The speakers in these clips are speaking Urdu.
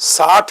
60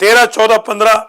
13, 14, 15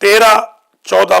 13, 14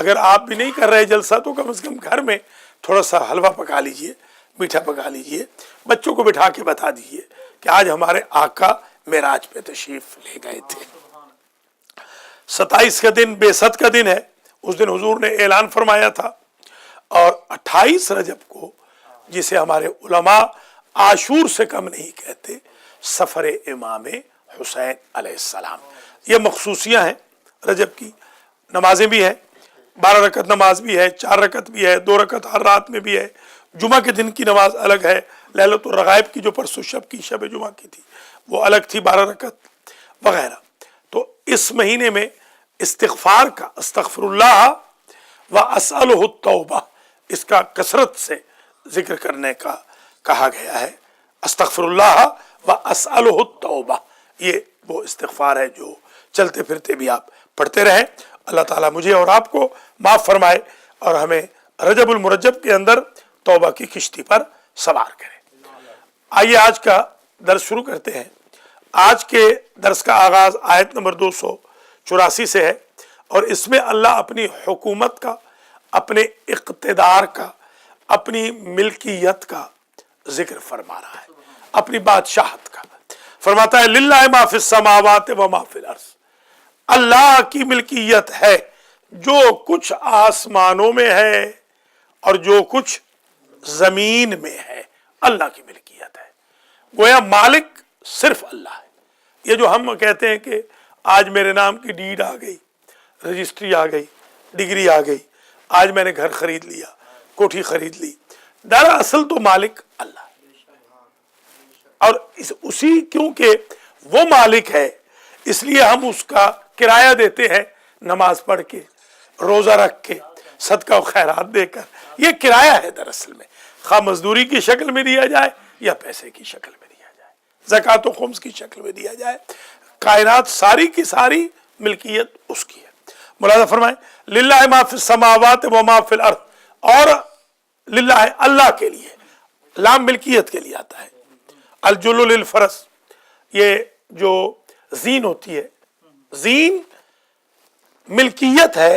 اگر آپ بھی نہیں کر رہے جلسہ تو کم از کم گھر میں تھوڑا سا حلوہ پکا لیجئے، میٹھا پکا لیجئے، بچوں کو بٹھا کے بتا دیجئے کہ آج ہمارے آقا معراج پہ تشریف لے گئے تھے۔ 27 کا دن بعثت کا دن ہے، اس دن حضور نے اعلان فرمایا تھا، اور 28 رجب کو جسے ہمارے علماء عاشور سے کم نہیں کہتے، سفر امام حسین علیہ السلام۔ یہ مخصوصیاں ہیں رجب کی، نمازیں بھی ہیں، 12 رکعت نماز بھی ہے، 4 رکعت بھی ہے، 2 رکعت ہر رات میں بھی ہے، جمعہ کے دن کی نماز الگ ہے، لیلۃ الرغائب کی جو پرسوں شب کی شب جمعہ کی تھی وہ الگ تھی 12 رکعت وغیرہ۔ تو اس مہینے میں استغفار کا، استغفر اللہ و اسألہ التوبہ، اس کا کثرت سے ذکر کرنے کا کہا گیا ہے۔ استغفر اللہ و اسألہ التوبہ، یہ وہ استغفار ہے جو چلتے پھرتے بھی آپ پڑھتے رہیں۔ اللہ تعالیٰ مجھے اور آپ کو معاف فرمائے اور ہمیں رجب المرجب کے اندر توبہ کی کشتی پر سوار کرے۔ آئیے آج کا درس شروع کرتے ہیں۔ آج کے درس کا آغاز آیت نمبر 284 سے ہے، اور اس میں اللہ اپنی حکومت کا، اپنے اقتدار کا، اپنی ملکیت کا ذکر فرما رہا ہے، اپنی بادشاہت کا۔ فرماتا ہے للہ ما فی السماوات و ما فی الارض، اللہ کی ملکیت ہے جو کچھ آسمانوں میں ہے اور جو کچھ زمین میں ہے، اللہ کی ملکیت ہے۔ گویا مالک صرف اللہ ہے۔ یہ جو ہم کہتے ہیں کہ آج میرے نام کی ڈیڈ آ گئی، رجسٹری آ گئی، ڈگری آ گئی، آج میں نے گھر خرید لیا، کوٹھی خرید لی، دراصل تو مالک اللہ ہے۔ اور اسی کیونکہ وہ مالک ہے اس لیے ہم اس کا کرایہ دیتے ہیں، نماز پڑھ کے، روزہ رکھ کے، صدقہ و خیرات دے کر۔ یہ کرایہ ہے دراصل میں، خواہ مزدوری کی شکل میں دیا جائے یا پیسے کی شکل میں دیا جائے، زکوٰۃ و خمس کی شکل میں دیا جائے، کائنات ساری کی ساری ملکیت اس کی ہے۔ ملاحظہ فرمائیں للہ ما فی السماوات و ما فی الارض، اور للہ اللہ کے لیے، لام ملکیت کے لیے آتا ہے۔ الجل للفرس، یہ جو زین ہوتی ہے، زین ملکیت ہے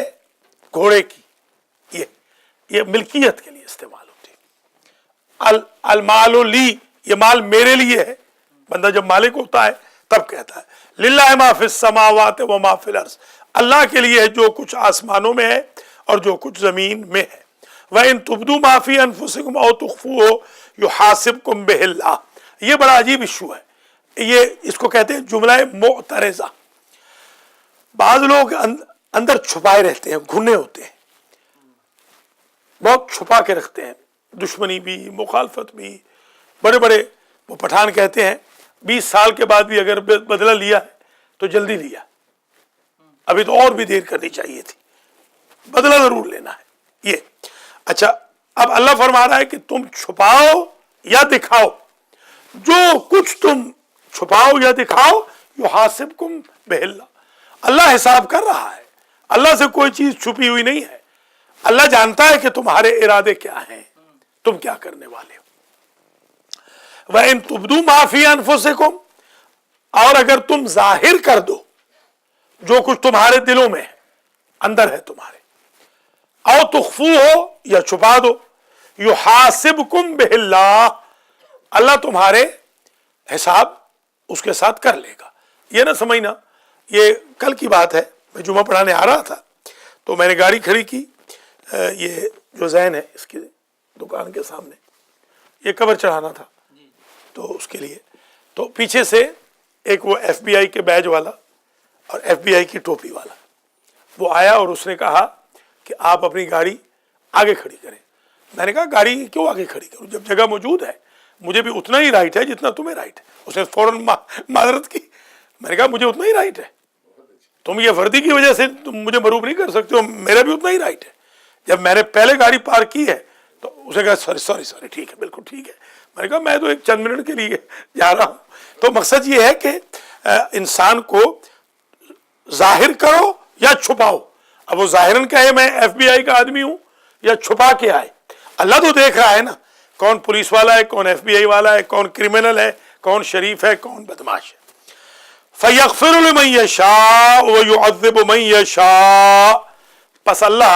گھوڑے کی، یہ ملکیت کے لیے استعمال ہوتی ہے۔ المال لی، یہ مال میرے لیے ہے، بندہ جب مالک ہوتا ہے تب کہتا ہے للہ ما فی السماوات و ما فی الارض، اللہ کے لیے ہے جو کچھ آسمانوں میں ہے اور جو کچھ زمین میں ہے۔ وَإِن تُبْدُوا مَا فِي أَنفُسِكُمْ أَوْ تُخْفُوهُ يُحَاسِبْكُم بِهِ اللَّهُ۔ یہ بڑا عجیب ایشو ہے، یہ اس کو کہتے ہیں جملہ معترضہ۔ بعض لوگ اندر چھپائے رہتے ہیں، گھنے ہوتے ہیں، بہت چھپا کے رکھتے ہیں، دشمنی بھی، مخالفت بھی، بڑے بڑے وہ پٹھان کہتے ہیں 20 سال کے بعد بھی اگر بدلہ لیا ہے تو جلدی لیا، ابھی تو اور بھی دیر کرنی چاہیے تھی، بدلہ ضرور لینا ہے۔ یہ اچھا، اب اللہ فرما رہا ہے کہ تم چھپاؤ یا دکھاؤ، جو کچھ تم چھپاؤ یا دکھاؤ یحاسبکم بہ اللہ، اللہ حساب کر رہا ہے، اللہ سے کوئی چیز چھپی ہوئی نہیں ہے، اللہ جانتا ہے کہ تمہارے ارادے کیا ہیں، تم کیا کرنے والے ہو۔ وَإِن تُبْدُوا مَا فِي أَنفُسِكُمْ، اور اگر تم ظاہر کر دو جو کچھ تمہارے دلوں میں ہے، اندر ہے تمہارے، او تخفوہ، یا چھپا دو، یحاسبکم بہ اللہ، اللہ تمہارے حساب اس کے ساتھ کر لے گا۔ یہ نہ سمجھنا، یہ کل کی بات ہے، میں جمعہ پڑھانے آ رہا تھا تو میں نے گاڑی کھڑی کی، یہ جو زین ہے اس کی دکان کے سامنے، یہ کور چڑھانا تھا تو اس کے لیے، تو پیچھے سے ایک وہ ایف بی آئی کے بیج والا اور ایف بی آئی کی ٹوپی والا وہ آیا اور اس نے کہا کہ آپ اپنی گاڑی آگے کھڑی کریں۔ میں نے کہا گاڑی کیوں آگے کھڑی کروں، جب جگہ موجود ہے، مجھے بھی اتنا ہی رائٹ ہے جتنا تمہیں رائٹ ہے۔ اس نے فوراً معذرت کی، میں نے کہا مجھے اتنا ہی رائٹ ہے، تم یہ وردی کی وجہ سے تم مجھے مروب نہیں کر سکتے ہو، میرا بھی اتنا ہی رائٹ ہے۔ جب میں نے پہلے گاڑی پارک کی ہے تو اسے کہا سوری ٹھیک ہے، بالکل ٹھیک ہے۔ میں نے کہا میں تو ایک چند منٹ کے لیے جا رہا ہوں۔ تو مقصد یہ ہے کہ انسان کو ظاہر کرو یا چھپاؤ۔ اب وہ ظاہراً کہے میں ایف بی آئی کا آدمی ہوں یا چھپا کے آئے، اللہ تو دیکھ رہا ہے نا، کون پولیس والا ہے، کون ایف بی آئی والا ہے، کون کرمنل ہے، کون شریف ہے، کون بدماش ہے۔ فَيَغْفِرُ لِمَن يَشَاءُ وَيُعَذِّبُ مَن يَشَاءُ، پس اللہ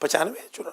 95 94,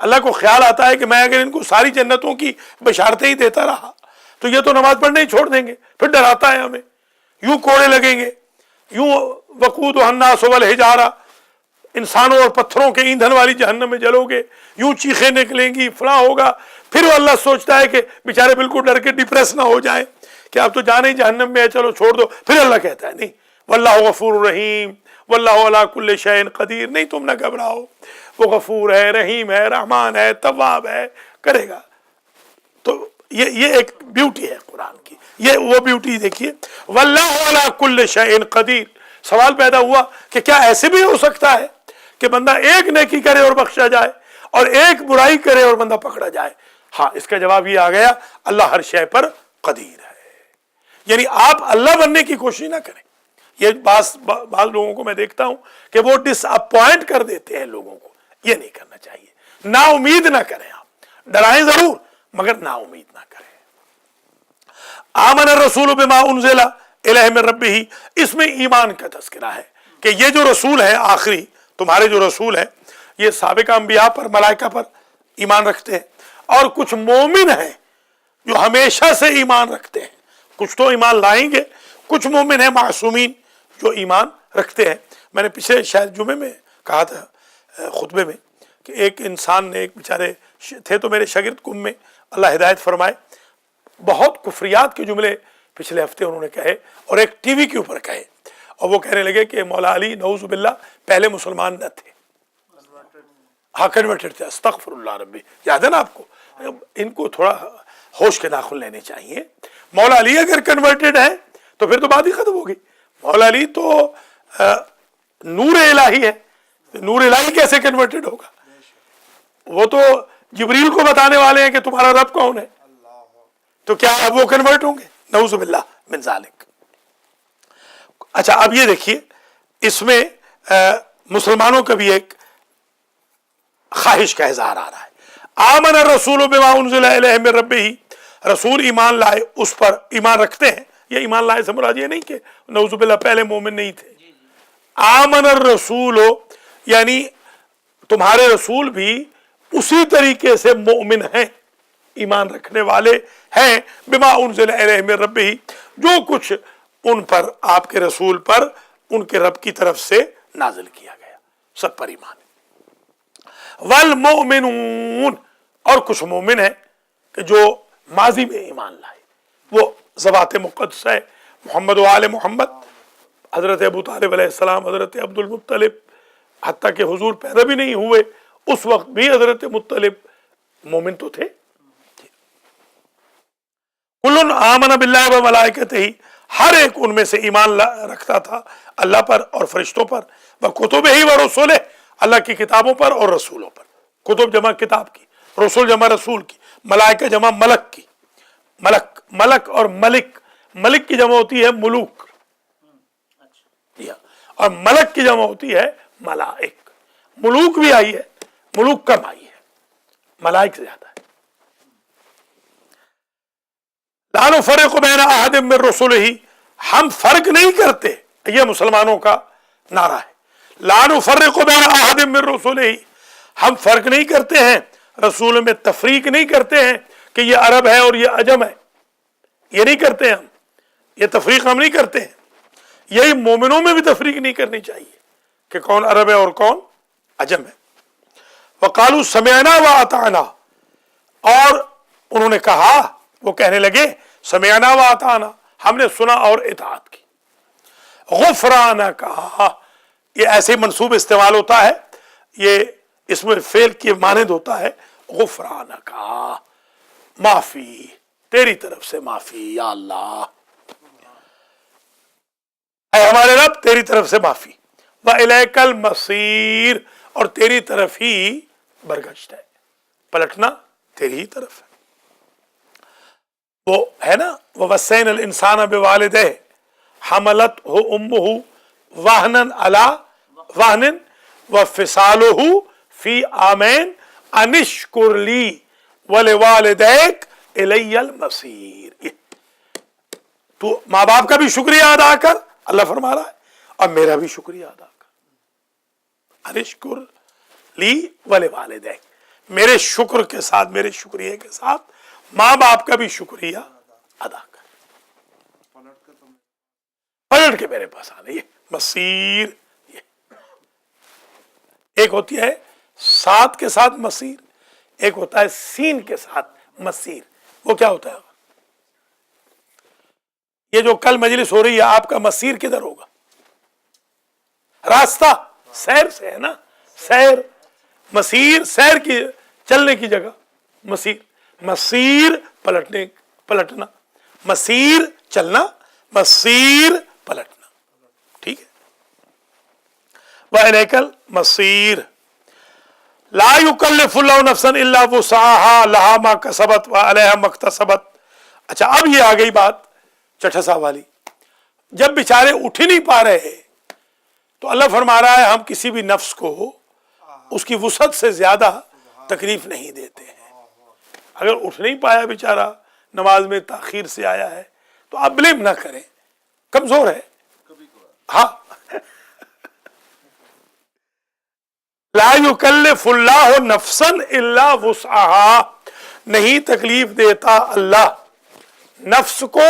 اللہ کو خیال آتا ہے کہ میں اگر ان کو ساری جنتوں کی بشارتیں ہی دیتا رہا تو یہ تو نماز پڑھنا ہی چھوڑ دیں گے. پھر ڈراتا ہے ہمیں, یوں کوڑے لگیں گے, یوں وقودها الناس والحجارہ, انسانوں اور پتھروں کے ایندھن والی جہنم میں جلو گے, یوں چیخیں نکلیں گی, فلاں ہوگا. پھر وہ اللہ سوچتا ہے کہ بیچارے بالکل ڈر کے ڈپریس نہ ہو جائیں کہ آپ تو جانے ہی جہنم میں ہے, چلو چھوڑ دو. پھر اللہ کہتا ہے نہیں, واللہ غفور رحیم واللہ علی کل شیء قدیر, نہیں تم نہ گھبراؤ, وہ غفور ہے, رحیم ہے, رحمان ہے, تواب ہے, کرے گا. تو یہ ایک بیوٹی ہے قرآن کی, یہ وہ بیوٹی دیکھیے, واللہ علی کل شیء قدیر. سوال پیدا ہوا کہ کیا ایسے بھی ہو سکتا ہے کہ بندہ ایک نیکی کرے اور بخشا جائے اور ایک برائی کرے اور بندہ پکڑا جائے؟ ہاں, اس کا جواب یہ آ گیا, اللہ ہر شے پر قدیر ہے. یعنی آپ اللہ بننے کی کوشش نہ کریں. یہ بعض لوگوں کو میں دیکھتا ہوں کہ وہ ڈس اپوائنٹ کر دیتے ہیں لوگوں کو, یہ نہیں کرنا چاہیے. نا امید نہ کریں, آپ ڈرائیں ضرور مگر نا امید نہ کریں. آمن الرسول بما انزل الیہ من ربہ, اس میں ایمان کا تذکرہ ہے کہ یہ جو رسول ہے آخری, تمہارے جو رسول ہے, یہ سابق انبیاء پر, ملائکہ پر ایمان رکھتے ہیں, اور کچھ مومن ہیں جو ہمیشہ سے ایمان رکھتے ہیں. کچھ تو ایمان لائیں گے, کچھ مومن ہیں معصومین جو ایمان رکھتے ہیں. میں نے پچھلے شاید جمعے میں کہا تھا خطبے میں کہ ایک انسان نے, ایک بیچارے تھے تو میرے شاگرد کم میں, اللہ ہدایت فرمائے, بہت کفریات کے جملے پچھلے ہفتے انہوں نے کہے اور ایک ٹی وی کے اوپر کہے, اور وہ کہنے لگے کہ مولا علی نعوذ باللہ پہلے مسلمان نہ تھے, ہاں کنورٹڈ تھے. استغفر اللہ ربی, یاد ہے نا آپ کو؟ ان کو تھوڑا ہوش کے داخل لینے چاہیے. مولا علی اگر کنورٹڈ ہے تو پھر تو بات ہی ختم ہوگی. مولا علی تو نور الہی ہے, نور الہی کیسے کنورٹڈ ہوگا؟ وہ تو جبریل کو بتانے والے ہیں کہ تمہارا رب کون ہے, تو کیا اب وہ کنورٹ ہوں گے؟ نعوذ باللہ من ذالک. اچھا, اب یہ دیکھیے, اس میں مسلمانوں کا بھی ایک خواہش کا اظہار آ رہا ہے. آمن الرسول بما انزل الیہ من ربہ, رسول ایمان لائے, اس پر ایمان رکھتے ہیں. یہ ایمان لائے سے مراد یہ نہیں کہ نعوذ باللہ پہلے مومن نہیں تھے. آمن الرسول یعنی تمہارے رسول بھی اسی طریقے سے مومن ہیں, ایمان رکھنے والے ہیں. بما انزل الیہ من ربہ, جو کچھ ان پر, آپ کے رسول پر, ان کے رب کی طرف سے نازل کیا گیا, سب پر ایمان. والمؤمنون, اور کچھ مومن ہیں کہ جو ماضی میں ایمان لائے, وہ ذوات مقدس ہے, محمد و آل محمد, حضرت ابو طالب علیہ السلام, حضرت عبد المطلب, حتیٰ کہ حضور پیدا بھی نہیں ہوئے اس وقت بھی حضرت مطلب مومن تو تھے. کل آمن باللہ و ملائکتہ, ہر ایک ان میں سے ایمان رکھتا تھا اللہ پر اور فرشتوں پر. وکتبہ و رسولہ, اللہ کی کتابوں پر اور رسولوں پر. کتب جمع کتاب کی, رسول جمع رسول کی, ملائکہ جمع ملک کی. ملک اور ملک, ملک کی جمع ہوتی ہے ملوک, اور ملک کی جمع ہوتی ہے ملائک. ملوک بھی آئی ہے, ملوک کم آئی ہے, ملائک سے زیادہ ہے. لا نفرق بین احد من رسلہ, ہم فرق نہیں کرتے, یہ مسلمانوں کا نعرہ ہے. لا نفرق بین احد من رسلہ, ہم فرق نہیں کرتے ہیں, رسول میں تفریق نہیں کرتے ہیں کہ یہ عرب ہے اور یہ عجم ہے, یہ نہیں کرتے ہیں ہم, یہ تفریق ہم نہیں کرتے ہیں. یہی مومنوں میں بھی تفریق نہیں کرنی چاہیے کہ کون عرب ہے اور کون عجم ہے. وقالوا سمعنا واطعنا, اور انہوں نے کہا, وہ کہنے لگے سمعنا واطعنا, ہم نے سنا اور اطاعت کی. غفرانک, یہ ایسے منصوب استعمال ہوتا ہے, یہ اس میں فعل کی مانند ہوتا ہے. غفرانک, معافی, تیری طرف سے معافی, یا اللہ, اے ہمارے رب تیری طرف سے معافی. وَإِلَيْكَ الْمَصِيرُ, اور تیری طرف ہی برگشت ہے, پلٹنا تیری ہی طرف ہے. وہ ہے نا, وَوَصَّيْنَا الْإِنسَانَ بِوَالِدَيْهِ حَمَلَتْهُ أُمُّهُ وَهْنًا عَلَى وَهْنٍ وَفِصَالُهُ فِي عَامَيْنِ أَنِ اشْكُرْ لِي وَلِوَالِدَيْكَ إِلَيَّ الْمَصِيرُ. تو ماں باپ کا بھی شکریہ ادا کر, اللہ فرما رہا ہے, اور میرا بھی شکریہ ادا کر. انشکر لی ولوالدیک, میرے شکر کے ساتھ، میرے شکریہ کے ساتھ ماں باپ کا بھی شکریہ ادا کر، پلٹ کے میرے پاس آنا۔ یہ مسیر، یہ ایک ہوتی ہے سات کے ساتھ مسیر، ایک ہوتا ہے سین کے ساتھ مسیر۔ وہ کیا ہوتا ہے؟ یہ جو کل مجلس ہو رہی ہے، آپ کا مسیر کدھر ہوگا؟ راستہ سیر سے ہے نا، سیر، مسیر سیر کی، چلنے کی جگہ، مسیر، مسیر پلٹنا، مسیر چلنا، مسیر پلٹنا، ٹھیک ہے۔ وَإِلَيْكَ الْمَصِيرُ لا يكلف الله نفسا الا وسعها لها ما كسبت وعليها ما اكتسبت۔ اچھا اب یہ آ گئی بات چٹھسا والی، جب بیچارے اٹھ ہی نہیں پا رہے تو اللہ فرما رہا ہے ہم کسی بھی نفس کو اس کی وسعت سے زیادہ تکلیف نہیں دیتے ہیں۔ اگر اٹھ نہیں پایا بیچارہ، نماز میں تاخیر سے آیا ہے، تو آپ بلیم نہ کریں، کمزور ہے، ہاں۔ لا یکلف اللہ نفسا الا وسعها، نہیں تکلیف دیتا اللہ نفس کو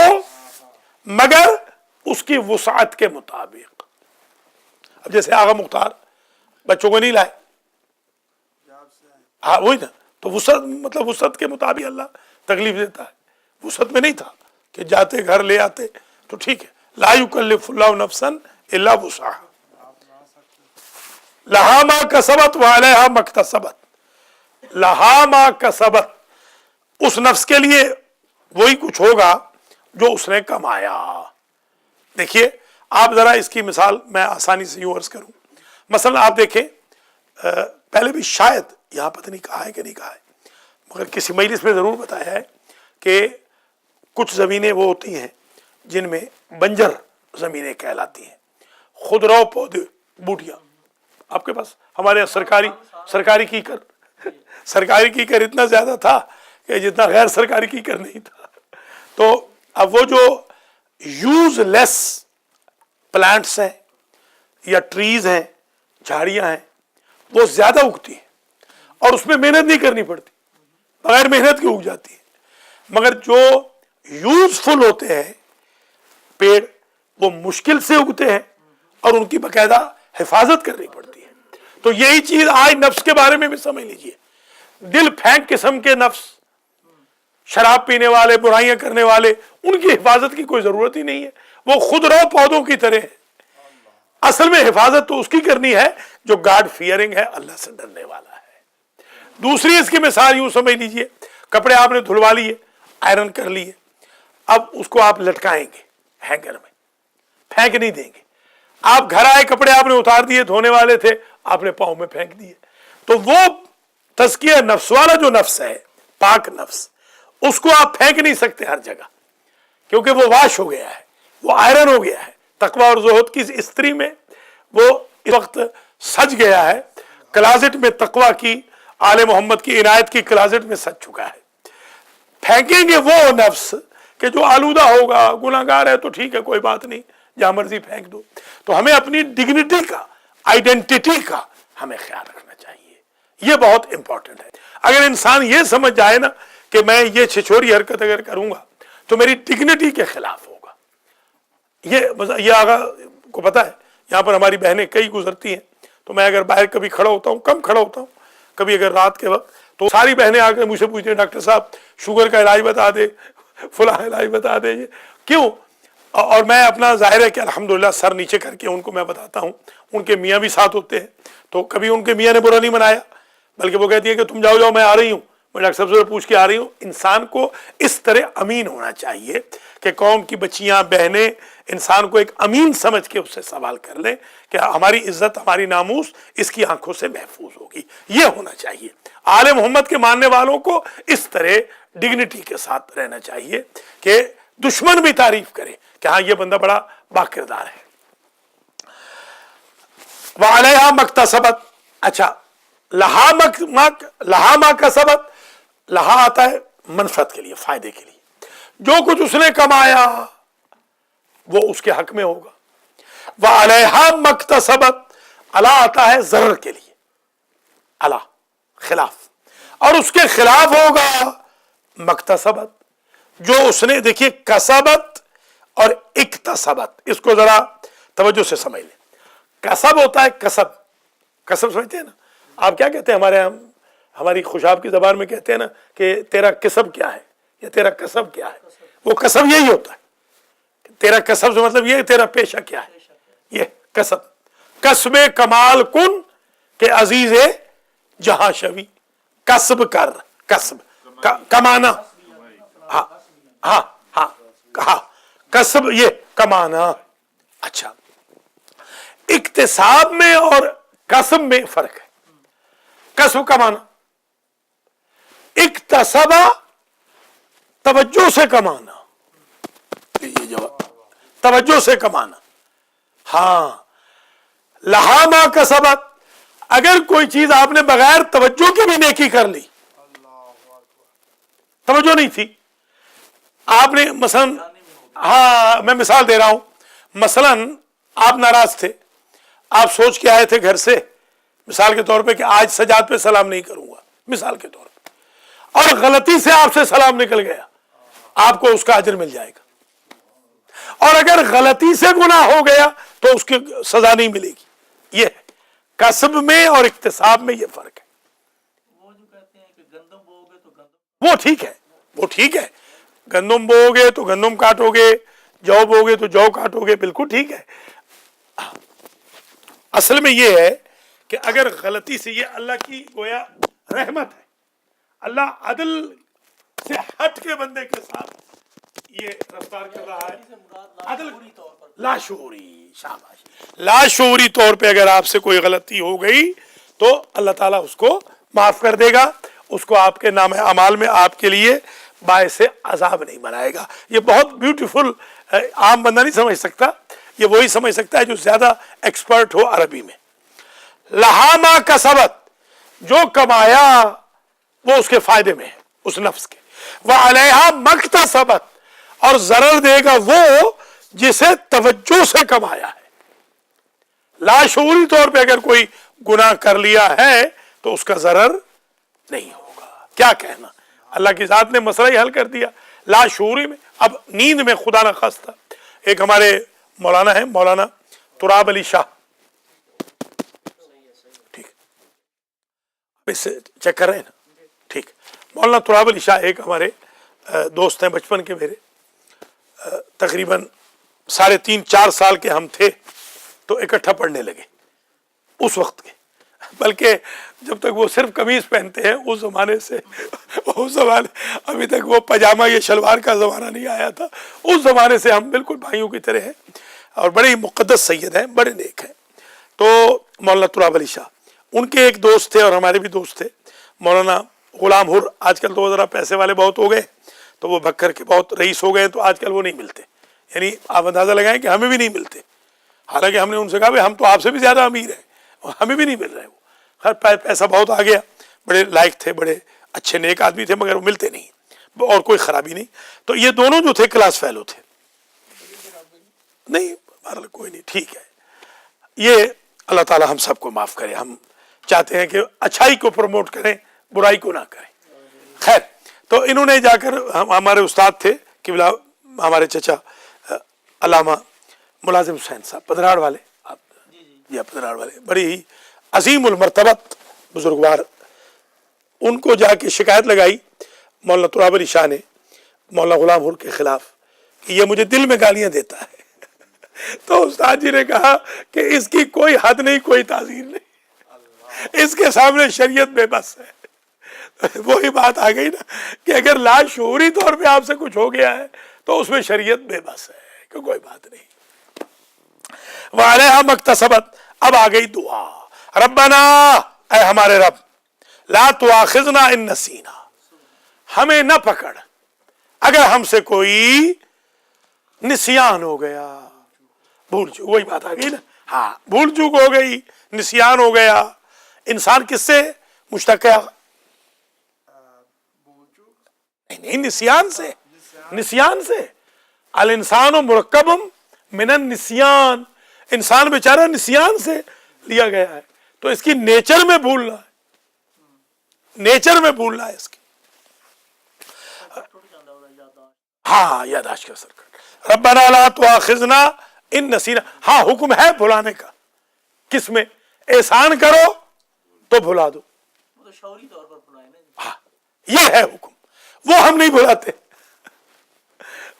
مگر اس کی وسعت کے مطابق۔ اب جیسے آغا مختار بچوں کو نہیں لائے، ہاں وہی نا، تو وسعت مطلب وسعت کے مطابق اللہ تکلیف دیتا ہے، وسعت میں نہیں تھا کہ جاتے گھر لے آتے تو ٹھیک ہے۔ لا یکلف اللہ نفسا الا وسعها لہا ما کسبت وعلیہا ما اکتسبت، لہا ما کسبت، اس نفس کے لیے وہی کچھ ہوگا جو اس نے کمایا۔ دیکھیے آپ ذرا اس کی مثال میں آسانی سے یوں عرض کروں، مثلا آپ دیکھیں، پہلے بھی شاید یہاں پتہ نہیں کہا ہے کہ نہیں کہا ہے، مگر کسی مجلس میں ضرور بتایا ہے کہ کچھ زمینیں وہ ہوتی ہیں جن میں بنجر زمینیں کہلاتی ہیں، خودرو پودے، بوٹیاں۔ آپ کے پاس ہمارے یہاں سرکاری کیکر اتنا زیادہ تھا کہ جتنا غیر سرکاری کیکر نہیں تھا۔ تو اب وہ جو یوز لیس پلانٹس ہیں یا ٹریز ہیں، جھاڑیاں ہیں، وہ زیادہ اگتی ہیں اور اس میں محنت نہیں کرنی پڑتی، بغیر محنت کی اگ جاتی ہے۔ مگر جو یوزفل ہوتے ہیں پیڑ، وہ مشکل سے اگتے ہیں اور ان کی باقاعدہ حفاظت کرنی پڑتی ہے۔ تو یہی چیز آج نفس کے بارے میں بھی سمجھ لیجئے، دل پھینک قسم کے نفس، شراب پینے والے، برائیاں کرنے والے، ان کی حفاظت کی کوئی ضرورت ہی نہیں ہے، وہ خود رو پودوں کی طرح ہیں۔ اصل میں حفاظت تو اس کی کرنی ہے جو گاڈ فیئرنگ ہے، اللہ سے ڈرنے والا ہے۔ دوسری اس کی مثال یوں سمجھ لیجئے، کپڑے آپ نے دھلوا لیے، آئرن کر لیے، اب اس کو آپ لٹکائیں گے ہینگر میں، پھینک نہیں دیں گے۔ آپ گھر آئے، کپڑے آپ نے اتار دیے، دھونے والے تھے، آپ نے پاؤں میں پھینک دیے، تو وہ تزکیہ نفس والا جو نفس ہے، پاک نفس، اس کو آپ پھینک نہیں سکتے ہر جگہ، کیونکہ وہ واش ہو گیا ہے، وہ آئرن ہو گیا ہے۔ تقویٰ اور زہد کی استری میں وہ اس وقت سج گیا ہے، کلازٹ میں تقویٰ کی، آل محمد کی عنایت کی کلازٹ میں سج چکا ہے۔ پھینکیں گے وہ نفس کہ جو آلودہ ہوگا، گناہگار ہے، تو ٹھیک ہے، کوئی بات نہیں، جہاں مرضی پھینک دو۔ تو ہمیں اپنی ڈگنیٹی کا، آئیڈینٹی کا ہمیں خیال رکھنا چاہیے، یہ بہت امپورٹنٹ ہے۔ اگر انسان یہ سمجھ جائے نا کہ میں یہ چھچوری حرکت اگر کروں گا تو میری ڈگنیٹی کے خلاف ہوگا، یہ آگا کو پتا ہے، یہاں پر ہماری بہنیں کئی گزرتی ہیں، تو میں اگر باہر کبھی کھڑا ہوتا ہوں، کم کھڑا ہوتا ہوں، کبھی اگر رات کے وقت، تو ساری بہنیں آ کر مجھ سے پوچھتی ہیں ڈاکٹر صاحب شوگر کا علاج بتا دے، فلاں علاج بتا دے، کیوں؟ اور میں اپنا ظاہر ہے کہ الحمدللہ سر نیچے کر کے ان کو میں بتاتا ہوں، ان کے میاں بھی ساتھ ہوتے ہیں، تو کبھی ان کے میاں نے برا نہیں منایا، بلکہ وہ کہتی ہے کہ تم جاؤ میں آ رہی ہوں، میں ڈاکٹر صاحب سے پوچھ کے آ رہی ہوں۔ انسان کو اس طرح امین ہونا چاہیے کہ قوم کی بچیاں، بہنیں انسان کو ایک امین سمجھ کے اس سے سوال کر لیں کہ ہماری عزت، ہماری ناموس اس کی آنکھوں سے محفوظ ہوگی، یہ ہونا چاہیے۔ آل محمد کے ماننے والوں کو اس طرح ڈگنیٹی کے ساتھ رہنا چاہیے کہ دشمن بھی تعریف کرے کہ ہاں یہ بندہ بڑا باکردار ہے۔ وعلیہا مکتسبت، اچھا لہا ما کسبت، لہا آتا ہے منفعت کے لیے، فائدے کے لیے، جو کچھ اس نے کمایا وہ اس کے حق میں ہوگا۔ وعلیہا مکتسبت، علی آتا ہے ضرر کے لیے، علی خلاف، اور اس کے خلاف ہوگا مکتسبت، جو اس نے، دیکھیے کسبت اور اکتسبت، اس کو ذرا توجہ سے سمجھ لیں. کسب ہوتا ہے کسب، کسب سمجھتے ہیں نا آپ؟ کیا کہتے ہیں ہمارے یہاں، ہماری خوشاب کی زبان میں کہتے ہیں نا کہ تیرا کسب کیا ہے یا تیرا کسب کیا ہے. وہ کسب یہی ہوتا ہے، تیرا کسب سے مطلب یہ تیرا پیشہ کیا ہے، یہ کسب. کسب کمال کن کہ عزیز جہاں شوی، کسب کر، کسب کمانا، ہاں ہاں ہاں ہاں کسب یہ کمانا. اچھا، اکتساب میں اور کسب میں فرق ہے. کسب کمانا، اکتسبہ توجہ سے کمانا، یہ جواب توجہ سے کمانا. ہاں، لہا ما کسبت، اگر کوئی چیز آپ نے بغیر توجہ کے بھی نیکی کر لی، توجہ نہیں تھی آپ نے، مثلا، ہاں میں مثال دے رہا ہوں، مثلا آپ ناراض تھے، آپ سوچ کے آئے تھے گھر سے مثال کے طور پہ کہ آج سجاد پہ سلام نہیں کروں گا، مثال کے طور پہ، اور غلطی سے آپ سے سلام نکل گیا، آپ کو اس کا اجر مل جائے گا. اور اگر غلطی سے گناہ ہو گیا تو اس کی سزا نہیں ملے گی. یہ کسب میں اور اکتساب میں یہ فرق ہے. وہ جو کہتے ہیں کہ گندم بوؤ گے تو گندم، وہ ٹھیک ہے، وہ ٹھیک ہے، گندم بو گے تو گندم کاٹو گے، جو بو گے تو جو کاٹو گے، بالکل ٹھیک ہے. اصل میں یہ ہے کہ اگر غلطی سے، یہ اللہ کی گویا رحمت ہے، اللہ عدل سے ہٹ کے بندے کے ساتھ یہ رفتار کر رہا ہے. عدل لاشعوری، شاباش، لاشعوری طور پہ اگر آپ سے کوئی غلطی ہو گئی تو اللہ تعالیٰ اس کو معاف کر دے گا، اس کو آپ کے نام اعمال میں آپ کے لیے باعث عذاب نہیں بنائے گا. یہ بہت بیوٹیفل، عام بندہ نہیں سمجھ سکتا، یہ وہی سمجھ سکتا ہے جو زیادہ ایکسپرٹ ہو عربی میں. لہا ما کسبت، جو کمایا وہ اس کے فائدے میں ہے، اس نفس کے. وعلیہا مکتسبت، اور ضرر دے گا وہ جسے توجہ سے کمایا ہے. لاشعوری طور پہ اگر کوئی گناہ کر لیا ہے تو اس کا ضرر نہیں ہوگا. کیا کہنا، اللہ کی ذات نے مسئلہ ہی حل کر دیا لاشعوری میں. اب نیند میں خدا نہ خواستہ، ایک ہمارے مولانا ہیں، مولانا تراب علی شاہ، ٹھیک ہے، اس سے چیک کر رہے ہیں نا، ٹھیک. مولانا تراب علی شاہ ایک ہمارے دوست ہیں بچپن کے میرے، تقریباً 3.5-4 سال کے ہم تھے تو اکٹھا پڑھنے لگے اس وقت کے. بلکہ جب تک وہ صرف قمیض پہنتے ہیں اس زمانے سے، اس زمانے ابھی تک وہ پاجامہ یا شلوار کا زمانہ نہیں آیا تھا، اس زمانے سے ہم بالکل بھائیوں کی طرح ہیں اور بڑے ہی مقدس سید ہیں، بڑے نیک ہیں. تو مولانا تراب علی شاہ، ان کے ایک دوست تھے اور ہمارے بھی دوست تھے مولانا غلام حر. آج کل تو وہ ذرا پیسے والے بہت ہو گئے تو وہ بکر کے بہت رئیس ہو گئے، تو آج کل وہ نہیں ملتے، یعنی آپ اندازہ لگائیں کہ ہمیں بھی نہیں ملتے. حالانکہ ہم نے ان سے کہا بھائی ہم تو آپ سے بھی زیادہ امیر ہیں اور ہمیں بھی نہیں مل رہے. وہ خیر پیسہ بہت آ گیا، بڑے لائق تھے، بڑے اچھے نیک آدمی تھے، مگر وہ ملتے نہیں اور کوئی خرابی نہیں. تو یہ دونوں جو تھے کلاس فیلو تھے. نہیں بہرحال کوئی نہیں، ٹھیک ہے. یہ اللہ تعالی ہم سب کو معاف کرے. ہم چاہتے ہیں کہ اچھائی کو پروموٹ کریں، برائی کو نہ کریں. خیر، تو انہوں نے جا کر، ہمارے استاد تھے قبلہ ہمارے چچا علامہ ملازم حسین صاحب پدراڑ والے، آپ جی پدراڑ والے، بڑی ہی عظیم المرتبت بزرگوار. ان کو جا کے شکایت لگائی مولانا تراب علی شاہ نے مولانا غلام حر کے خلاف کہ یہ مجھے دل میں گالیاں دیتا ہے. تو استاد جی نے کہا کہ اس کی کوئی حد نہیں، کوئی تعزیر نہیں، اس کے سامنے شریعت بے بس ہے. وہی بات آ گئی نا کہ اگر لاشعوری طور پہ آپ سے کچھ ہو گیا ہے تو اس میں شریعت بے بس ہے کہ کوئی بات نہیں. وعلیہا مکتسبت. اب آ گئی دعا، ربنا، اے ہمارے رب، لا تؤاخذنا ان نسینا، ہمیں نہ پکڑ اگر ہم سے کوئی نسیان ہو گیا، بھول چوک. وہی بات آ گئی نا، ہاں بھول چوک ہو گئی، نسیان ہو گیا. انسان کس سے مشتق ہے؟ نہیں، نسیان سے، نسیان سے. الانسان مرکب من النسیان، انسان بیچارہ نسیان سے لیا گیا ہے، تو اس کی نیچر میں بھولنا ہے. نیچر میں بھولنا ہے اس کی. ٹوٹ جاتا ہے یادداشت. ہاں یاداشت کا اثر کر. ربنا لا تؤاخذنا ان نسینا. ہاں حکم ہے بھلانے کا. کس میں؟ احسان کرو تو بھلا دو. وہ تو شعوری طور پر بلائے نا. ہاں یہ ہے حکم. وہ ہم نہیں بھلاتے،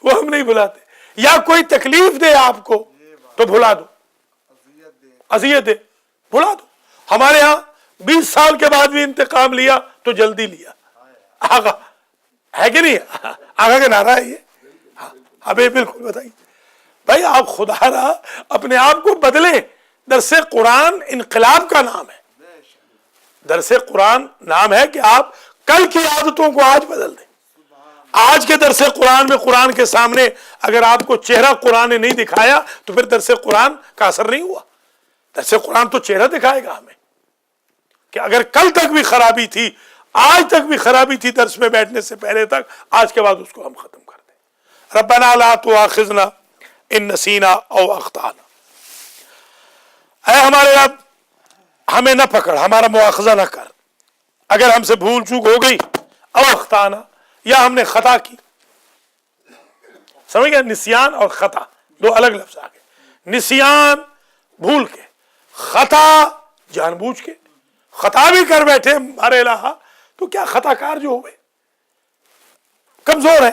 وہ ہم نہیں بھلاتے. یا کوئی تکلیف دے آپ کو تو بھلا دو، اذیت دے بھلا دو. ہمارے ہاں 20 سال کے بعد بھی انتقام لیا تو جلدی لیا. آقا ہے کہ نہیں؟ آقا کا نعرہ ہے یہ. ابھی بالکل بتائیے بھائی، آپ خدا را اپنے آپ کو بدلیں. درس قرآن انقلاب کا نام ہے. درس قرآن نام ہے کہ آپ کل کی عادتوں کو آج بدل دیں. آج کے درس قرآن میں قرآن کے سامنے اگر آپ کو چہرہ قرآن نے نہیں دکھایا تو پھر درس قرآن کا اثر نہیں ہوا. درس قرآن تو چہرہ دکھائے گا ہمیں کہ اگر کل تک بھی خرابی تھی، آج تک بھی خرابی تھی درس میں بیٹھنے سے پہلے تک، آج کے بعد اس کو ہم ختم کر دیں. ربنا لا تؤاخذنا ان نسینا او اخطانا. اے ہمارے رب ہمیں نہ پکڑ، ہمارا مواخذہ نہ کر اگر ہم سے بھول چوک ہو گئی. او اخطانا، یا ہم نے خطا کی. سمجھ گئے؟ نسیان اور خطا دو الگ لفظ آ گئے. نسیان بھول کے، خطا جان بوجھ کے. خطا بھی کر بیٹھے ہمارے الہ تو کیا خطا کار جو ہوئے کمزور ہے،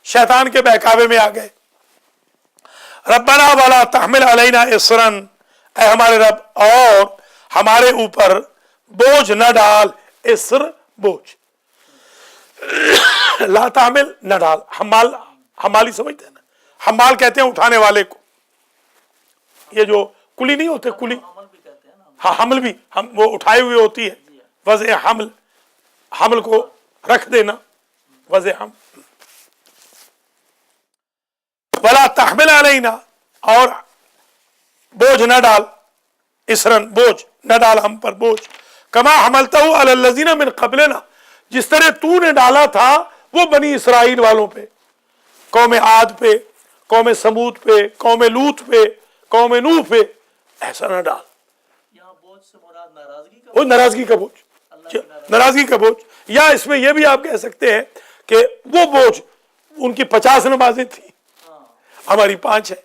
شیطان کے بہکاوے میں آ گئے. ربنا ولا تحمل علینا اصرا، اے ہمارے رب اور ہمارے اوپر بوجھ نہ ڈال. اسر بوجھ، لا تحمل نہ ڈال. حمال، حمالی سمجھتے ہیں نا؟ حمال کہتے ہیں اٹھانے والے کو. یہ جو کلی نہیں ہوتے، کلی، عمل بھی کہتے ہیں نا. ہاں حمل بھی، ہم وہ اٹھائے ہوئے ہوتی ہے. وضع حمل، حمل کو رکھ دینا، وضع حمل. ولا تحمل علینا، اور بوجھ نہ ڈال. اسرن بوجھ نہ ڈال ہم پر بوجھ. کما حملتہ علی الذین من قبلنا، جس طرح تو نے ڈالا تھا وہ بنی اسرائیل والوں پہ، قوم عاد پہ، قوم سمود پہ، قوم لوط پہ، قوم نوح پہ. ایسا نہ ڈال. یہاں بوجھ سے مراد ناراضگی کا وہ ناراضگی کا بوجھ، اللہ کی ناراضگی. ناراضگی کا بوجھ. یا اس میں یہ بھی آپ کہہ سکتے ہیں کہ وہ بوجھ، ان کی 50 نمازیں تھیں، ہاں ہماری 5 ہے.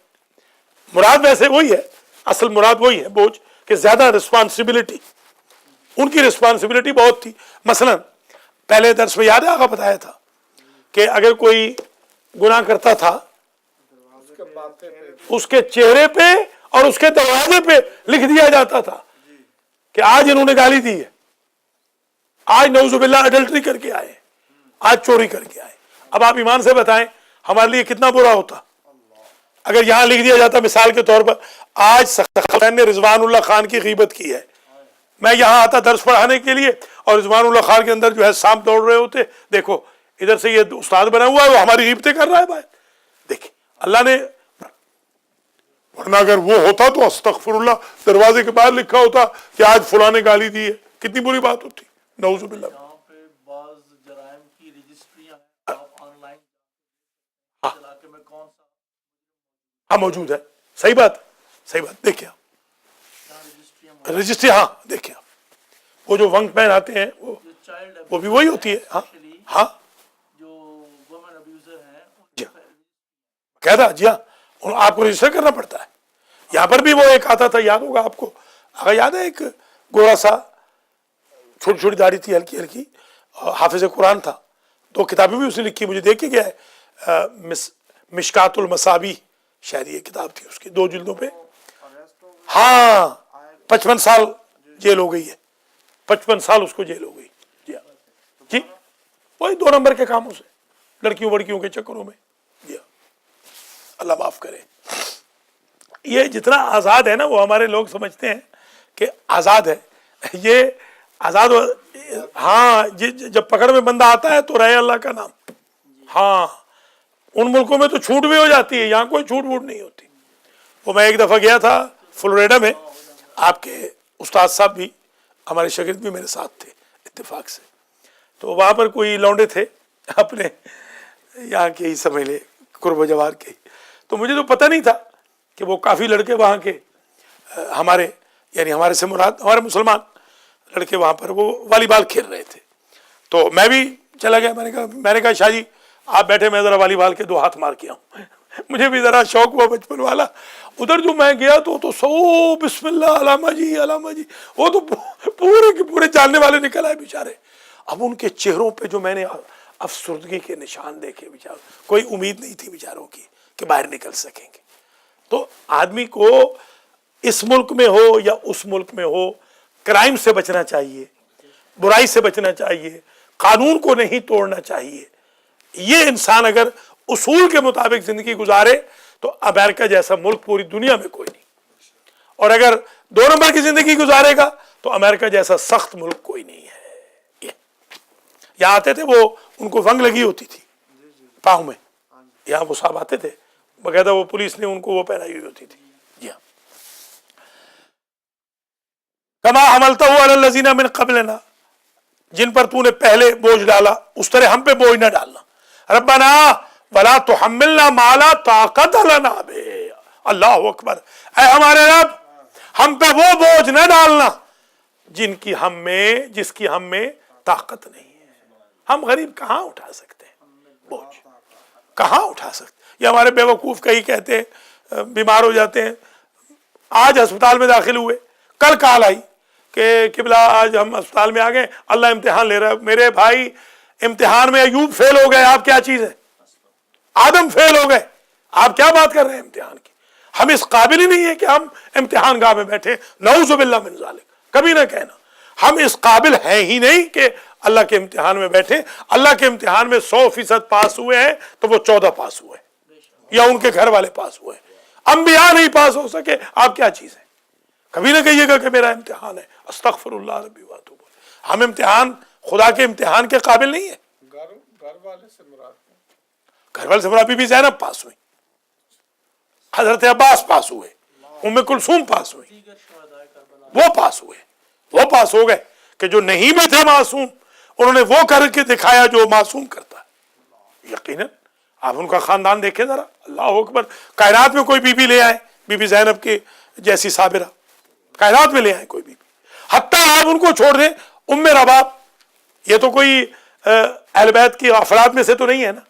مراد ویسے وہی ہے، اصل مراد وہی ہے بوجھ، کہ زیادہ رسپانسبلٹی، ان کی رسپانسبلٹی بہت تھی. مثلا پہلے درس میں یاد ہے آقا بتایا تھا کہ اگر کوئی گناہ کرتا تھا اس کے چہرے پہ اور اس کے دروازے پہ لکھ دیا جاتا تھا کہ آج انہوں نے گالی دی ہے، آج نعوذ باللہ اڈلٹری کر کے آئے، آج چوری کر کے آئے. اب آپ ایمان سے بتائیں ہمارے لیے کتنا برا ہوتا اگر یہاں لکھ دیا جاتا مثال کے طور پر آج سخاوین نے رضوان اللہ خان کی غیبت کی ہے. میں یہاں آتا درس پڑھانے کے لیے اور رضوان اللہ خان کے اندر جو ہے سانپ دوڑ رہے ہوتے، دیکھو ادھر سے یہ استاد بنا ہوا ہے وہ ہماری غیبتیں کر رہا ہے بھائی. دیکھیں اللہ نے، ورنہ اگر وہ ہوتا تو استغفر اللہ دروازے کے باہر لکھا ہوتا کہ آج فلاں نے گالی دی ہے، کتنی بری بات ہوتی. نعوذ باللہ. یہاں پہ بعض جرائم کی رجسٹریاں ہیں، آپ آن لائن علاقے میں کون سا ہاں موجود ہے. صحیح بات، صحیح بات. دیکھیں رجسٹریاں رجسٹری، ہاں دیکھیں وہ جو ونگ پین آتے ہیں وہ جو چائلڈ وہ بھی وہی ہوتی ہے. ہاں ہاں جو وومن ابیوزر ہیں جی کہتا جی ہاں آپ کو رجسٹر کرنا پڑتا ہے. یہاں پر بھی وہ ایک آتا تھا، یاد ہوگا آپ کو، اگر یاد ہے ایک گورا سا، چھوٹی چھوٹی داڑھی تھی ہلکی ہلکی، حافظ قرآن تھا. 2 کتابیں بھی اس نے لکھی، مجھے دیکھ کے گیا ہے. مشکات المصابیح شاید یہ کتاب تھی اس کی، 2 جلدوں پہ. ہاں 55 سال جیل ہو گئی ہے، 55 سال اس کو جیل ہو گئی. جی ہاں جی، وہی 2 نمبر کے کاموں سے، لڑکیوں وڑکیوں کے چکروں میں. جی ہاں اللہ معاف کرے. یہ جتنا آزاد ہے نا وہ ہمارے لوگ سمجھتے ہیں کہ آزاد ہے. یہ آزاد ہاں جب پکڑ میں بندہ آتا ہے تو رہے اللہ کا نام. ہاں ان ملکوں میں تو چھوٹ بھی ہو جاتی ہے، یہاں کوئی چھوٹ ووٹ نہیں ہوتی. وہ میں ایک دفعہ گیا تھا فلوریڈا میں، آپ کے استاد صاحب بھی ہمارے شاگرد بھی میرے ساتھ تھے اتفاق سے. تو وہاں پر کوئی لونڈے تھے اپنے یہاں کے ہی سمجھ لے، قرب و جوار کے. تو مجھے تو پتہ نہیں تھا کہ وہ کافی لڑکے وہاں کے ہمارے، یعنی ہمارے سے مراد ہمارے مسلمان لڑکے وہاں پر وہ والی بال کھیل رہے تھے. تو میں بھی چلا گیا. میں نے کہا شاہ جی آپ بیٹھے, میں ذرا والی بال کے 2 ہاتھ مار کے آؤں. مجھے بھی ذرا شوق ہوا بچپن والا. ادھر جو میں گیا تو سو بسم اللہ علامہ جی علامہ جی, وہ تو پورے کے پورے جاننے والے نکل آئے بیچارے. اب ان کے چہروں پہ جو میں نے افسردگی کے نشان دیکھے بیچاروں, کوئی امید نہیں تھی بیچاروں کی کہ باہر نکل سکیں گے. تو آدمی کو اس ملک میں ہو یا اس ملک میں ہو کرائم سے بچنا چاہیے, برائی سے بچنا چاہیے, قانون کو نہیں توڑنا چاہیے. یہ انسان اگر اصول کے مطابق زندگی گزارے تو امریکہ جیسا ملک پوری دنیا میں کوئی نہیں, اور اگر 2 نمبر کی زندگی گزارے گا تو امریکہ جیسا سخت ملک کوئی نہیں ہے. یہاں آتے تھے, وہ ان کو ونگ لگی ہوتی تھی پاؤں میں, یہاں وہ صاحب آتے تھے باقاعدہ, وہ پولیس نے ان کو وہ پہنائی ہوئی ہوتی تھی. جی ہاں, کما حملتہ علی الذین من قبلنا, جن پر تو نے پہلے بوجھ ڈالا اس طرح ہم پہ بوجھ نہ ڈالنا. ربنا ولا تحملنا ما لا طاقت لنا بہ. اللہ اکبر, اے ہمارے رب ہم پہ وہ بوجھ نہ ڈالنا جس کی ہم میں طاقت نہیں ہے. ہم غریب کہاں اٹھا سکتے ہیں بوجھ, کہاں اٹھا سکتے. یہ ہمارے بیوقوف کئی کہتے ہیں بیمار ہو جاتے ہیں, آج ہسپتال میں داخل ہوئے, کل کال آئی کہ قبلہ آج ہم ہسپتال میں آ گئے, اللہ امتحان لے رہا ہے. میرے بھائی امتحان میں ایوب فیل ہو گئے, آپ کیا چیز ہے؟ آدم فیل ہو گئے, آپ کیا بات کر رہے ہیں امتحان کی؟ ہم اس قابل ہی نہیں ہے کہ ہم امتحان گاہ میں بیٹھے, نعوذ باللہ من ذالک, کبھی نہ کہنا. ہم اس قابل ہیں ہی نہیں کہ اللہ کے امتحان میں بیٹھے. اللہ کے امتحان میں 100% پاس ہوئے ہیں تو وہ 14 پاس ہوئے یا ان کے گھر والے پاس ہوئے. انبیاء نہیں پاس ہو سکے, آپ کیا چیز ہے؟ کبھی نہ کہیے گا کہ میرا امتحان ہے. استغفر اللہ ربی واتوب. ہم امتحان خدا کے امتحان کے قابل نہیں ہے. گھر والے سے مراد بی بی زینب پاس ہوئی, حضرت عباس پاس ہوئے, ام کلثوم پاس ہوئی, وہ پاس ہوئے, وہ پاس ہو گئے کہ جو نہیں بھی تھے معصوم انہوں نے وہ کر کے دکھایا جو معصوم کرتا ہے. یقیناً آپ ان کا خاندان دیکھیں ذرا, اللہ اکبر. کائنات میں کوئی بی بی لے آئے بی بی زینب کے جیسی صابرہ, کائنات میں لے آئے کوئی بی بی. حتیٰ آپ ان کو چھوڑ دیں ام رباب, یہ تو کوئی اہل بیت کی افراد میں سے تو نہیں ہے نا,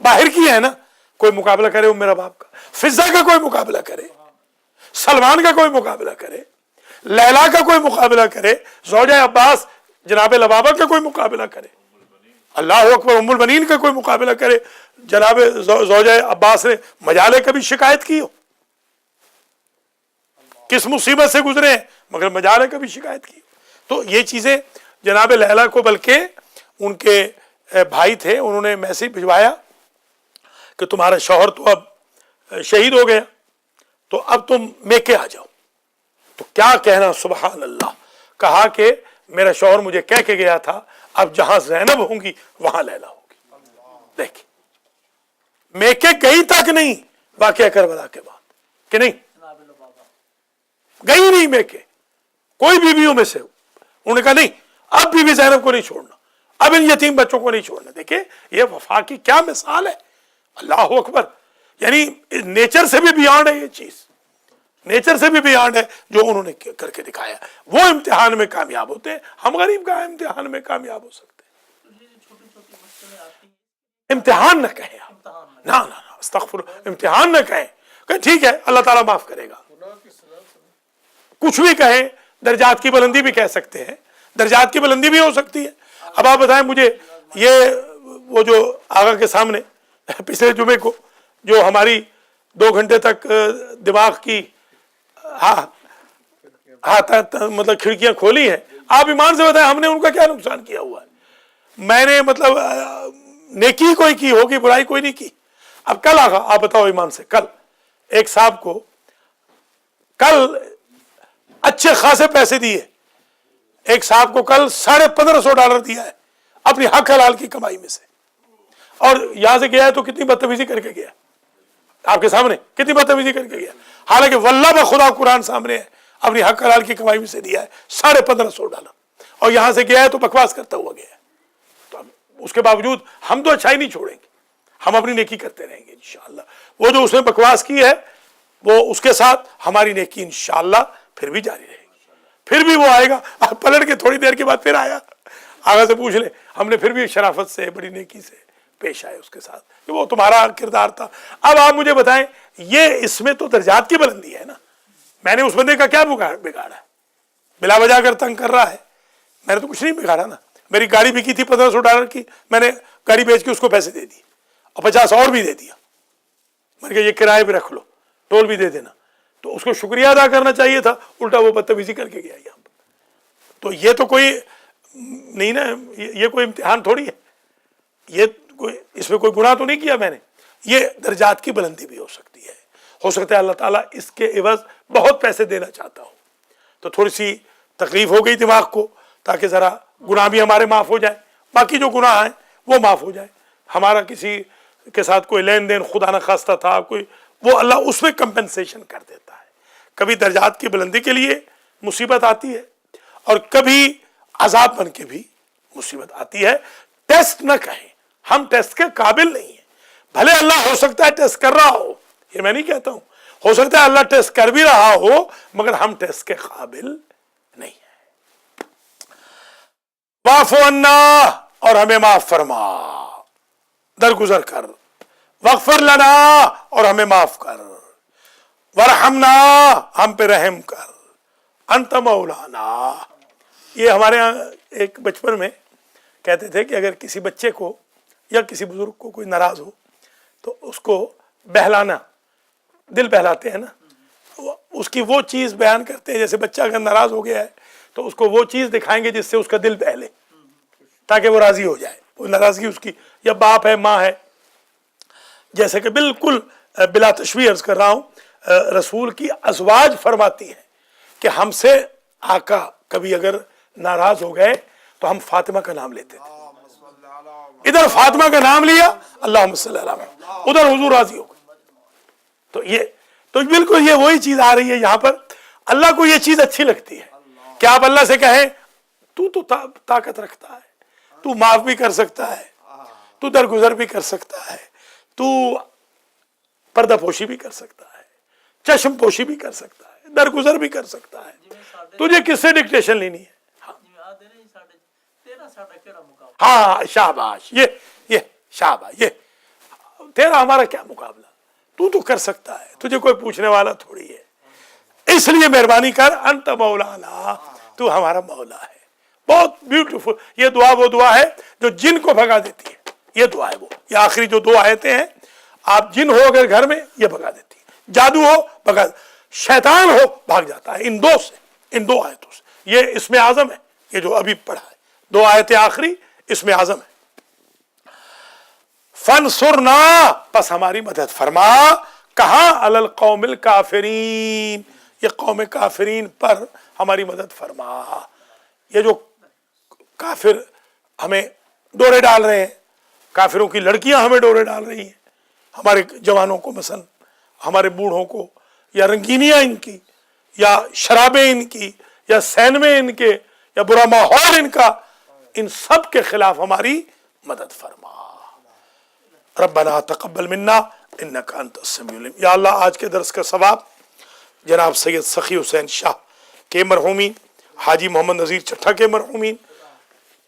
باہر کی ہے نا. کوئی مقابلہ کرے ام رباب کا, فضہ کا کوئی مقابلہ کرے, سلمان کا کوئی مقابلہ کرے, لیلا کا کوئی مقابلہ کرے, زوجہ عباس جناب لبابہ کا کوئی مقابلہ کرے, اللہ اکبر, ام البنین کا کوئی مقابلہ کرے. جناب زوجہ عباس نے مجالے کبھی شکایت کی ہو, کس مصیبت سے گزرے ہیں مگر مجالے کبھی شکایت کی. تو یہ چیزیں جناب لیلا کو, بلکہ ان کے بھائی تھے, انہوں نے میسج بھجوایا کہ تمہارا شوہر تو اب شہید ہو گیا تو اب تم میکے آ جاؤ. تو کیا کہنا, سبحان اللہ. کہا کہ میرا شوہر مجھے کہہ کے گیا تھا اب جہاں زینب ہوں گی وہاں لیلا ہوگی. دیکھیں میکے گئی تک نہیں واقعہ کربلا کے بعد, کہ نہیں گئی نہیں میکے کوئی بیویوں میں سے. انہوں نے کہا نہیں اب بی بی زینب کو نہیں چھوڑنا, اب ان یتیم بچوں کو نہیں چھوڑنا. دیکھیں یہ وفا کی کیا مثال ہے, اللہ اکبر. یعنی نیچر سے بھی بیانڈ ہے یہ چیز, نیچر سے بھی بیانڈ ہے جو انہوں نے کر کے دکھایا. وہ امتحان میں کامیاب ہوتے ہیں, ہم غریب کا امتحان میں کامیاب ہو سکتے ہیں. امتحان نہ کہیں آپ, نہ استغفر, امتحان نہ کہیں کہ ٹھیک ہے اللہ تعالیٰ معاف کرے گا. کچھ بھی کہیں, درجات کی بلندی بھی کہہ سکتے ہیں, درجات کی بلندی بھی ہو سکتی ہے. اب آپ بتائیں مجھے, یہ وہ جو آقا کے سامنے پچھلے جمعے کو جو ہماری 2 گھنٹے تک دماغ کی مطلب کھڑکیاں کھولی ہیں, آپ ایمان سے بتائیں ہم نے ان کا کیا نقصان کیا ہوا ہے؟ میں نے مطلب نیکی کوئی کی ہوگی, برائی کوئی نہیں کی. اب کل آقا آپ بتاؤ ایمان سے, کل ایک صاحب کو کل اچھے خاصے پیسے دیے, ایک صاحب کو کل $1550 دیا ہے اپنی حق حلال کی کمائی میں سے, اور یہاں سے گیا ہے تو کتنی بدتمیزی کر کے گیا آپ کے سامنے, کتنی بدتمیزی کر کے گیا. حالانکہ واللہ بخدا قرآن سامنے ہے, اپنی حق حلال کی کمائی میں سے دیا ہے $1550, اور یہاں سے گیا ہے تو بکواس کرتا ہوا گیا ہے. تو اس کے باوجود ہم تو اچھائی نہیں چھوڑیں گے, ہم اپنی نیکی کرتے رہیں گے انشاءاللہ. وہ جو اس نے بکواس کی ہے وہ اس کے ساتھ ہماری نیکی انشاءاللہ پھر بھی جاری رہے گی. پھر بھی وہ آئے گا, پلٹ کے تھوڑی دیر کے بعد پھر آیا, آگے سے پوچھ لے، ہم نے پھر بھی شرافت سے بڑی نیکی سے پیش آئے اس کے ساتھ کہ وہ تمہارا کردار تھا۔ اب آپ مجھے بتائیں، یہ اس میں تو درجات کی بلندی ہے نا، میں نے اس بندے کا کیا بگاڑا ہے؟ بلا وجہ اگر تنگ کر رہا ہے، میں نے تو کچھ نہیں بگاڑا نا۔ میری گاڑی بکی تھی $1500 کی، میں نے گاڑی بیچ کے اس کو پیسے دے دیے اور 50 اور بھی دے دیا، میں نے کہا یہ کرائے بھی رکھ لو، ٹول بھی دے دینا، تو اس کو شکریہ ادا کرنا چاہیے تھا، الٹا وہ بدتمیزی کر کے گیا یہاں پر۔ تو یہ تو کوئی نہیں نا، یہ کوئی امتحان تھوڑی ہے، یہ کوئی اس میں کوئی گناہ تو نہیں کیا میں نے۔ یہ درجات کی بلندی بھی ہو سکتی ہے، ہو سکتا ہے اللہ تعالیٰ اس کے عوض بہت پیسے دینا چاہتا ہو، تو تھوڑی سی تکلیف ہو گئی دماغ کو، تاکہ ذرا گناہ بھی ہمارے معاف ہو جائے، باقی جو گناہ ہیں وہ معاف ہو جائے۔ ہمارا کسی کے ساتھ کوئی لین دین خدا نخواستہ تھا کوئی، وہ اللہ اس میں کمپنسیشن کر دیتا ہے۔ کبھی درجات کی بلندی کے لیے مصیبت آتی ہے اور کبھی عذاب بن کے بھی مصیبت آتی ہے۔ ٹیسٹ نہ کہیں، ہم ٹیسٹ کے قابل نہیں ہیں، بھلے اللہ ہو سکتا ہے ٹیسٹ کر رہا ہو، یہ میں نہیں کہتا ہوں، ہو سکتا ہے اللہ ٹیسٹ کر بھی رہا ہو، مگر ہم ٹیسٹ کے قابل نہیں ہیں۔ واعف عنا، اور ہمیں معاف فرما، درگزر کر، واغفر لنا، اور ہمیں معاف کر، ورحمنا، ہم پہ رحم کر، انت مولانا۔ یہ ہمارے ہاں ایک بچپن میں کہتے تھے کہ اگر کسی بچے کو یا کسی بزرگ کو کوئی ناراض ہو تو اس کو بہلانا، دل بہلاتے ہیں نا، اس کی وہ چیز بیان کرتے ہیں، جیسے بچہ اگر ناراض ہو گیا ہے تو اس کو وہ چیز دکھائیں گے جس سے اس کا دل بہلے، تاکہ وہ راضی ہو جائے، وہ ناراضگی اس کی، یا باپ ہے ماں ہے، جیسے کہ بالکل بلا تشبیہ عرض کر رہا ہوں، رسول کی ازواج فرماتی ہیں کہ ہم سے آقا کبھی اگر ناراض ہو گئے تو ہم فاطمہ کا نام لیتے تھے، ادھر فاطمہ کا نام لیا، اللہم صلی اللہ علیہ وسلم، ادھر حضور راضی ہو گئے۔ تو بالکل یہ وہی چیز آ رہی ہے یہاں پر، اللہ کو یہ چیز اچھی لگتی ہے کہ آپ اللہ سے کہیں تو طاقت رکھتا ہے، تو معاف بھی کر سکتا ہے، تو درگزر بھی کر سکتا ہے، تو پردہ پوشی بھی کر سکتا ہے، چشم پوشی بھی کر سکتا ہے، درگزر بھی کر سکتا ہے، تجھے کس سے ڈکٹیشن لینی ہے؟ ہاں شاباش، یہ شاباش، یہ تیرا ہمارا کیا مقابلہ، تو کر سکتا ہے، تجھے کوئی پوچھنے والا تھوڑی ہے، اس لیے مہربانی کر، انت مولانا، تو ہمارا مولا ہے۔ بہت بیوٹیفل، یہ دعا وہ دعا ہے جو جن کو بھگا دیتی ہے، یہ دعا ہے وہ، یہ آخری جو دو آیتیں ہیں، آپ جن ہو اگر گھر میں یہ بھگا دیتی ہے، جادو ہو بھگا، شیطان ہو بھاگ جاتا ہے، ان دو آیتوں سے، یہ اسم اعظم ہے، یہ جو ابھی پڑھا ہے، 2 آیتیں آخری اسم اعظم ہے۔ فانصرنا، پس ہماری مدد فرما، کہاں؟ علی القوم الکافرین، یہ قوم کافرین پر ہماری مدد فرما۔ یہ جو کافر ہمیں ڈورے ڈال رہے ہیں، کافروں کی لڑکیاں ہمیں ڈورے ڈال رہی ہیں، ہمارے جوانوں کو مثلا، ہمارے بوڑھوں کو، یا رنگینیاں ان کی، یا شرابیں ان کی، یا سینمے ان کے، یا برا ماحول ان کا، ان سب کے خلاف ہماری مدد فرما۔ ربنا تقبل منا انک انت السمیع العلیم۔ یا اللہ آج کے درس کا ثواب جناب سید سخی حسین شاہ کے مرحومین، حاجی محمد نذیر چٹھا کے مرحومین،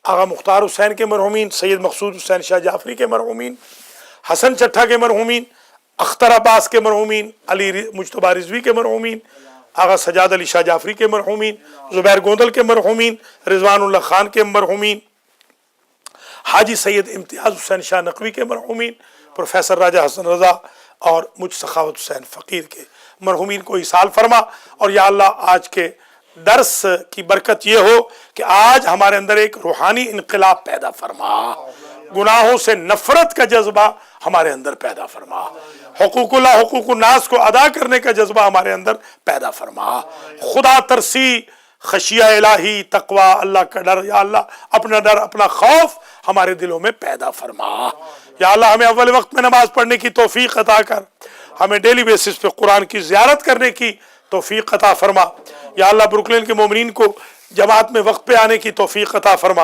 آغا مختار حسین کے مرحومین، سید مقصود حسین شاہ جعفری کے مرحومین، حسن چٹھا کے مرحومین، اختر عباس کے مرحومین، علی مجتبیٰ رضوی کے مرحومین، آغا سجاد علی شاہ جعفری کے مرحومین، زبیر گوندل کے مرحومین، رضوان اللہ خان کے مرحومین، حاجی سید امتیاز حسین شاہ نقوی کے مرحومین، پروفیسر راجہ حسن رضا اور مجھ سخاوت حسین فقیر کے مرحومین کو ایصال فرما۔ اور یا اللہ آج کے درس کی برکت یہ ہو کہ آج ہمارے اندر ایک روحانی انقلاب پیدا فرما، گناہوں سے نفرت کا جذبہ ہمارے اندر پیدا فرما، حقوق اللہ حقوق الناس کو ادا کرنے کا جذبہ ہمارے اندر پیدا فرما، خدا ترسی، خشیہ الہی، تقوی، اللہ کا ڈر، یا اللہ اپنا ڈر اپنا خوف ہمارے دلوں میں پیدا فرما۔ یا اللہ ہمیں اول وقت میں نماز پڑھنے کی توفیق عطا کر، ہمیں ڈیلی بیسس پہ قرآن کی زیارت کرنے کی توفیق عطا فرما۔ یا اللہ بروکلین کے مومنین کو جماعت میں وقت پہ آنے کی توفیق عطا فرما۔